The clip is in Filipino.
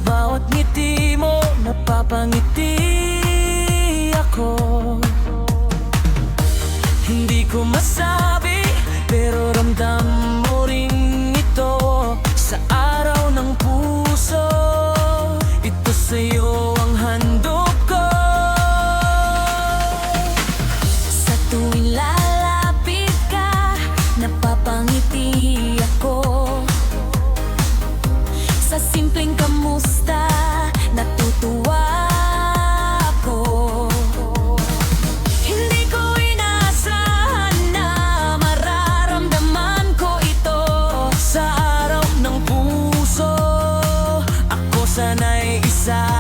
bawat ngiti mo, napapangiti ako. Hindi ko masabi, pero ramdam mo rin ito. Sa araw ng puso, ito sa'yo ang handog ko. Sa tuwing lalapit ka, napapangiti ako. Sa simpleng kamusta, natutuwa ako. Hindi ko inaasahan na mararamdaman ko ito. Sa araw ng puso, ako sana'y isa.